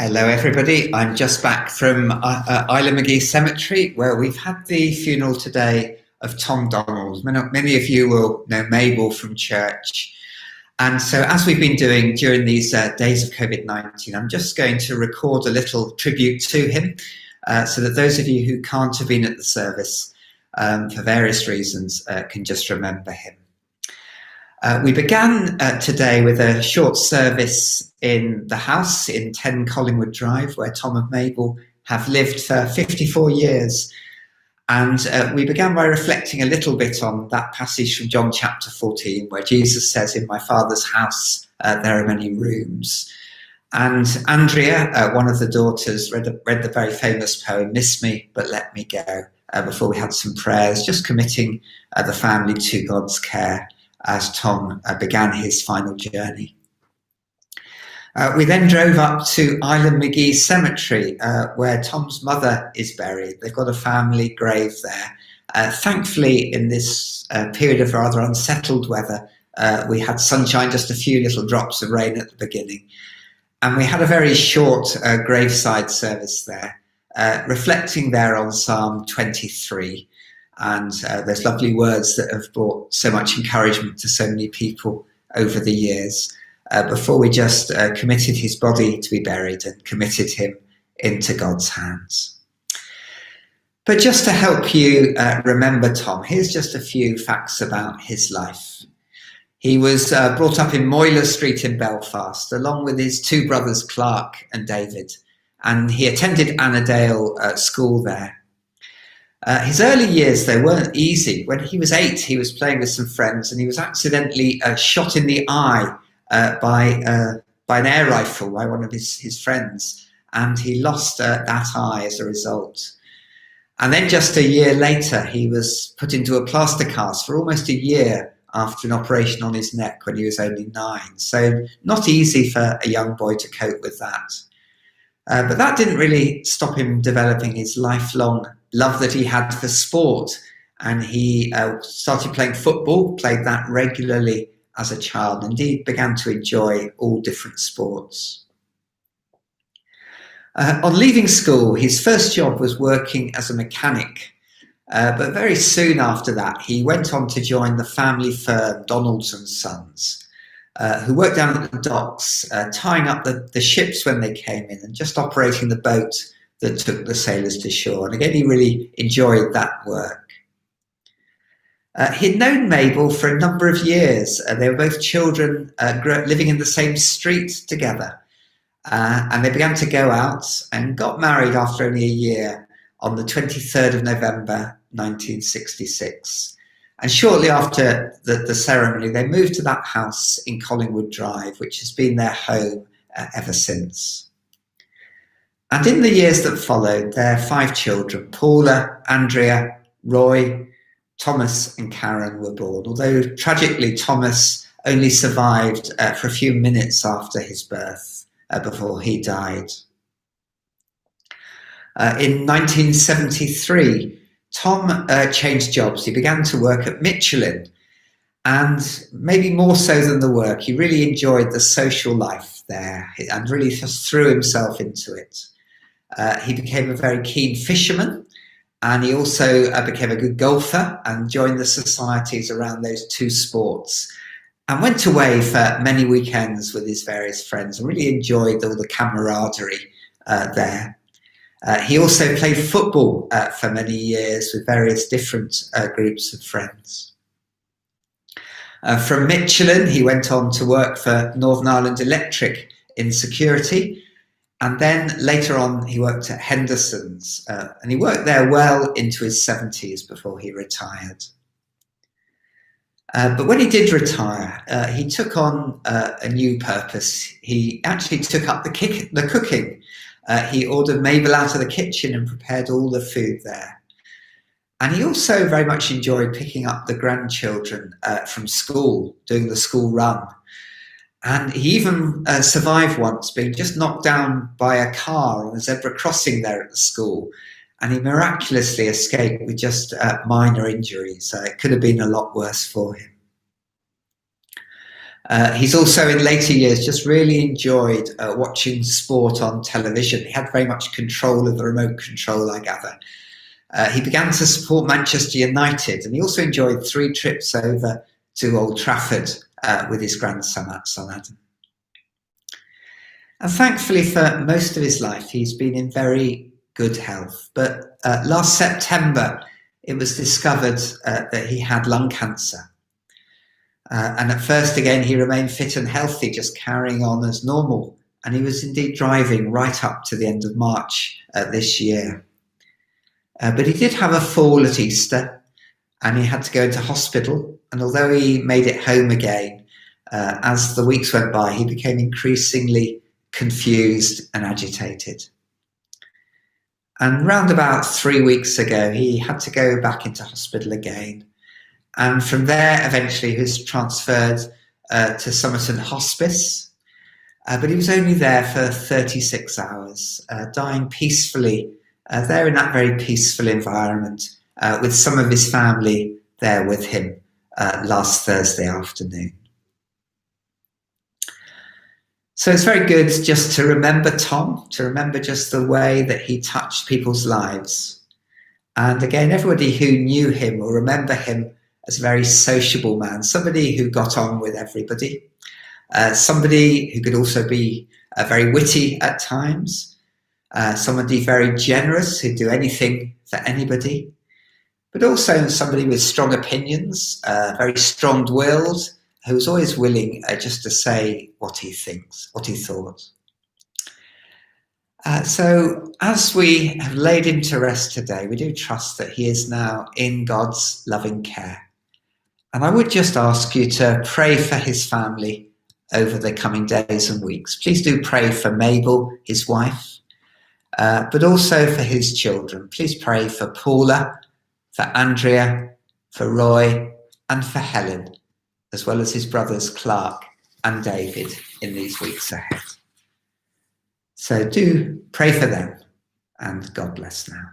Hello everybody, I'm just back from Islandmageee Cemetery, where we've had the funeral today of Tom Donald. Many of you will know Mabel from church. And so as we've been doing during these days of COVID-19, I'm just going to record a little tribute to him so that those of you who can't have been at the service for various reasons can just remember him. We began today with a short service in the house in 10 Collingwood Drive, where Tom and Mabel have lived for 54 years. And we began by reflecting a little bit on that passage from John chapter 14, where Jesus says, "In my Father's house there are many rooms." And Andrea, one of the daughters, read the very famous poem, "Miss Me, But Let Me Go," before we had some prayers, just committing the family to God's care as Tom began his final journey. We then drove up to Islandmageee Cemetery, where Tom's mother is buried. They've got a family grave there. Thankfully, in this period of rather unsettled weather, we had sunshine, just a few little drops of rain at the beginning. And we had a very short graveside service there, reflecting there on Psalm 23. And those lovely words that have brought so much encouragement to so many people over the years, before we just committed his body to be buried and committed him into God's hands. But just to help you remember Tom, here's just a few facts about his life. He was brought up in Moyler Street in Belfast, along with his two brothers, Clark and David, and he attended Annandale School there. His early years, though, weren't easy. When he was 8, he was playing with some friends and he was accidentally shot in the eye by an air rifle by one of his friends, and he lost that eye as a result. And then just a year later, he was put into a plaster cast for almost a year after an operation on his neck when he was only 9. So not easy for a young boy to cope with that. But that didn't really stop him developing his lifelong love that he had for sport. And he started playing football, played that regularly as a child, and indeed began to enjoy all different sports. On leaving school, his first job was working as a mechanic. But very soon after that, he went on to join the family firm Donalds and Sons, who worked down at the docks, tying up the ships when they came in and just operating the boat that took the sailors to shore. And again, he really enjoyed that work. He'd known Mabel for a number of years. They were both children living in the same street together. And they began to go out and got married after only a year on the 23rd of November, 1966. And shortly after the ceremony, they moved to that house in Collingwood Drive, which has been their home ever since. And in the years that followed, their 5 children, Paula, Andrea, Roy, Thomas and Karen, were born, although tragically Thomas only survived for a few minutes after his birth, before he died. In 1973, Tom changed jobs. He began to work at Michelin, and maybe more so than the work, he really enjoyed the social life there and really just threw himself into it. He became a very keen fisherman, and he also became a good golfer and joined the societies around those two sports, and went away for many weekends with his various friends and really enjoyed all the camaraderie there. He also played football for many years with various different groups of friends. From Michelin, he went on to work for Northern Ireland Electric in security. And then later on, he worked at Henderson's. And he worked there well into his 70s before he retired. But when he did retire, he took on a new purpose. He actually took up the cooking. He ordered Mabel out of the kitchen and prepared all the food there. And he also very much enjoyed picking up the grandchildren from school, doing the school run. And he even survived once being just knocked down by a car on a zebra crossing there at the school. And he miraculously escaped with just minor injuries. It could have been a lot worse for him. He's also in later years just really enjoyed watching sport on television. He had very much control of the remote control, I gather. He began to support Manchester United, and he also enjoyed 3 trips over to Old Trafford with his grandson, Adam. And thankfully for most of his life, he's been in very good health. But last September, it was discovered that he had lung cancer. And at first, again, he remained fit and healthy, just carrying on as normal. And he was indeed driving right up to the end of March this year. But he did have a fall at Easter, and he had to go into hospital. And although he made it home again, as the weeks went by, he became increasingly confused and agitated. And round about 3 weeks ago, he had to go back into hospital again. And from there, eventually, he was transferred to Somerton Hospice. But he was only there for 36 hours, dying peacefully there in that very peaceful environment with some of his family there with him last Thursday afternoon. So it's very good just to remember Tom, to remember just the way that he touched people's lives. And again, everybody who knew him will remember him as a very sociable man, somebody who got on with everybody, somebody who could also be very witty at times, somebody very generous who'd do anything for anybody, but also somebody with strong opinions, very strong-willed, who was always willing just to say what he thinks, what he thought. So as we have laid him to rest today, we do trust that he is now in God's loving care. And I would just ask you to pray for his family over the coming days and weeks. Please do pray for Mabel, his wife, but also for his children. Please pray for Paula, for Andrea, for Roy, and for Helen, as well as his brothers Clark and David in these weeks ahead. So do pray for them, and God bless now.